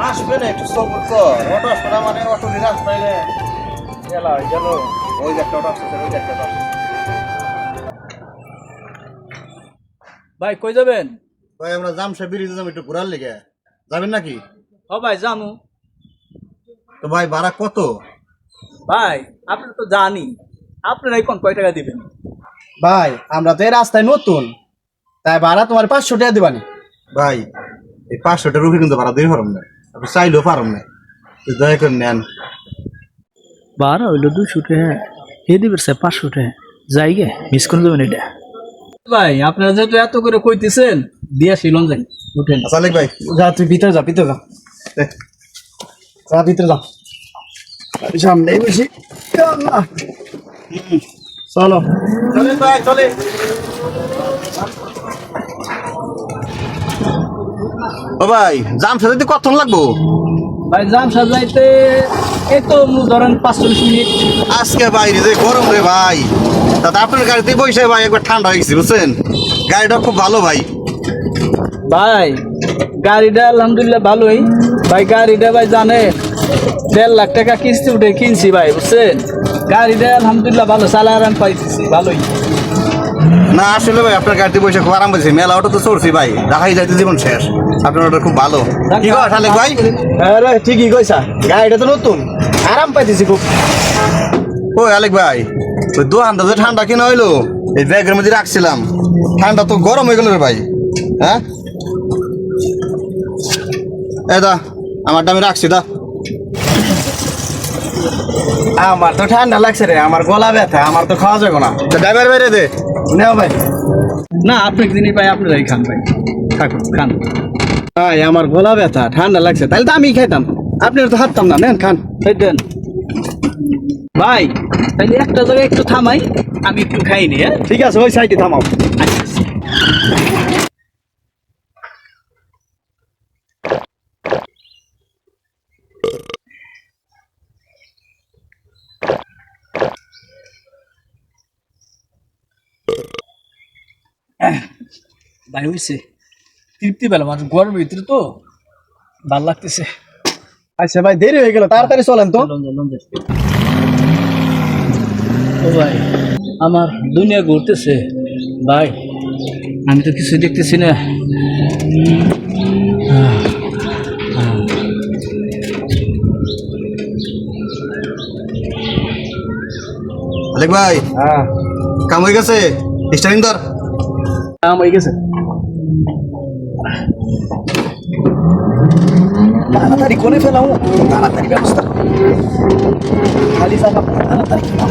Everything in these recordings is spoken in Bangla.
আসবে না একটু সবর কর। অটো আসবে না মানে অটো রাস্তায় গেল গেল ওই যে একটা অটো আসছে ওই যে একটা অটো আসছে। ভাই কই যাবেন? ভাই আমরা জামশা ব্রিজে যাবো একটু ঘোরার লেগে, যাবেন নাকি? ও ভাই জামু। তো ভাই ভাড়া কত? ভাই আপনি তো জানি, আপনারাই কোন কয় টাকা দিবেন? ভাই আমরা তো এই রাস্তায় নতুন, তাই ভাড়া তোমার 500 টাকা দিবানি। ভাই এই 500 রুপি কিন্তু ভাড়া দিয়ে পারম না, আপনি চাইলেও পারম না, দয়া করে নেন। বারো হইলো 200 টাকা, হে দিবে 500 টাকা, যাই গে মিস করে দেবেন এটা। ভাই আপনারা যেহেতু এত করে কইতেছেন দিয়া শিলন যাই, উঠেন। সালেক ভাই যা তুই ভিতরে যা, ভিতরে যা, যা ভিতরে যা, আমি সামনেই বসি। আল্লাহ। চলো চলেন ভাই চলে। ও ভাই জামশা যেতে কতক্ষণ লাগবো? ভাই জাম সাজাইতে এই তো ধরেন 45 মিনিট। আজকে বাইরে যে গরম রে ভাই, তাতে আপনার গাড়িতে বসে ভাই একবার ঠান্ডা হয়ে গেছে বুঝছেন। গাড়িটা খুব ভালো ভাই। ভাই গাড়িটা আলহামদুলিল্লাহ ভালোই। ভাই গাড়িটা ভাই জানে 1.5 লাখ টাকা কিস্তি উঠে কিনছি ভাই, বুঝছেন। গাড়িটা আলহামদুলিল্লাহ ভালো, চালা আরাম পাইছি ভালোই। না আসলে ভাই আপনার গাড়িতে বসে খুব আরাম পাইছি, মেলা অটো তো চড়ছি ভাই, ঢাকায় যাইতে জীবন শেষ। আপনার অটো খুব ভালো। কি কর সালেক ভাই? আরে ঠিকই কইছা, গাড়িটা তো নতুন, আরাম পাইতেছি খুব। ও আলেক ভাই, ওই দোকানটা যে ঠান্ডা কিনা হইলো এই ব্যাগের মধ্যে রাখছিলাম, ঠান্ডা তো গরম হয়ে গেল রে ভাই। হ্যাঁ এ দা আমারটা আমি রাখছি দা। আমার তো ঠান্ডা লাগছে রে, আমার গলা ব্যথা, আমার তো খাওয়া যাবে না। ড্রাইভার বাইরে দে। নেও ভাই। না আপনি জিনিস ভাই আপনারাই খান ভাই, থাকুন খান। ভাই আমার গলা ব্যথা, ঠান্ডা লাগছে, তাহলে তো আমি খাইতাম, আপনার তো হাঁটতাম না। নেন খান। এই দেন ভাই, তাহলে একটা জায়গায় একটু থামাই, আমি একটু খাইনি। হ্যাঁ ঠিক আছে, ওই সাইডে থামাও। ভাই হয়েছে, তৃপ্তি পেলাম। আর গরমের ভিতরে তো ভাল লাগতেছে। আচ্ছা ভাই, দেরি হয়ে গেল, তাড়াতাড়ি চলেন তো। ও ভাই আমার দুনিয়া ঘুরতেছে ভাই, আমি তো কিছু দেখতেছি না। আলেক ভাই হ্যাঁ, কাম হয়ে গেছে, স্টারিং ধর। কাম হয়ে গেছে। তাড়াতাড়ি করে ফেলাও, তাড়াতাড়ি ব্যবস্থা, খালি চাকা তাড়াতাড়ি ফেলাও।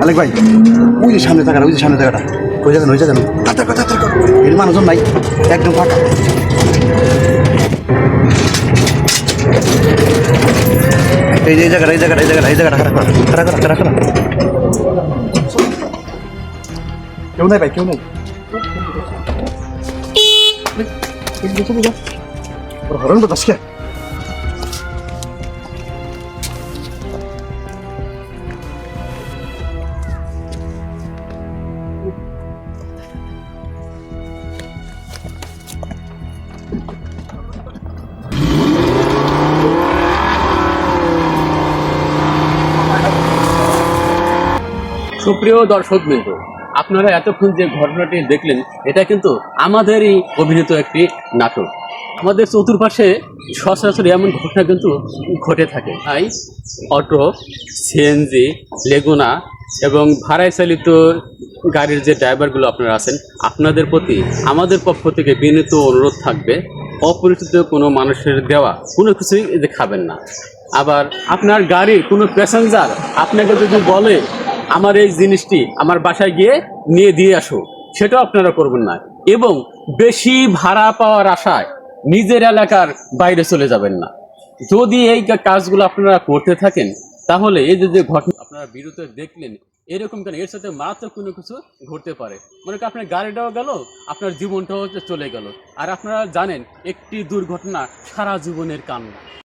আলেক ভাই ওই যে সামনে থাকাটা, ওই যে সামনে থাকাটা, ওই জায়গা ওই জায়গা এর মানুষজন নাই, একদম ফাঁকা। এই যে এই জায়গাটা এই জায়গাটা এই জায়গাটা এই জায়গাটা খারাপ করা খারাপ করা খারাপ করা। কেউ নাই ভাই, কেউ নাই। হরণ বাতাস কে? সুপ্রিয় দর্শকবৃন্দ, আপনারা এতক্ষণ যে ঘটনাটি দেখলেন এটা কিন্তু আমাদেরই অভিনীত একটি নাটক। আমাদের চতুর্পাশে সচরাচর এমন ঘটনা কিন্তু ঘটে থাকে। তাই অটো, সিএনজি, লেগুনা এবং ভাড়ায় চালিত গাড়ির যে ড্রাইভারগুলো আপনারা আছেন, আপনাদের প্রতি আমাদের পক্ষ থেকে বিনীত অনুরোধ থাকবে, অপরিচিত কোনো মানুষের দেওয়া কোনো কিছুই খাবেন না। আবার আপনার গাড়ির কোনো প্যাসেঞ্জার আপনাকে যদি বলে আমার এই জিনিসটি আমার বাসায় গিয়ে নিয়ে দিয়ে আসো, সেটাও আপনারা করবেন না। এবং বেশি ভাড়া পাওয়ার আশায় নিজের এলাকার বাইরে চলে যাবেন না। যদি এই কাজগুলো আপনারা করতে থাকেন তাহলে এই যে ঘটনা আপনারা বিরত দেখলেন, এরকম কেন, এর সাথে মারাত্মক কোনো কিছু ঘটতে পারে। মনে করেন আপনার গাড়িটাও গেল, আপনার জীবনটাও চলে গেল। আর আপনারা জানেন একটি দুর্ঘটনা সারা জীবনের কান্না।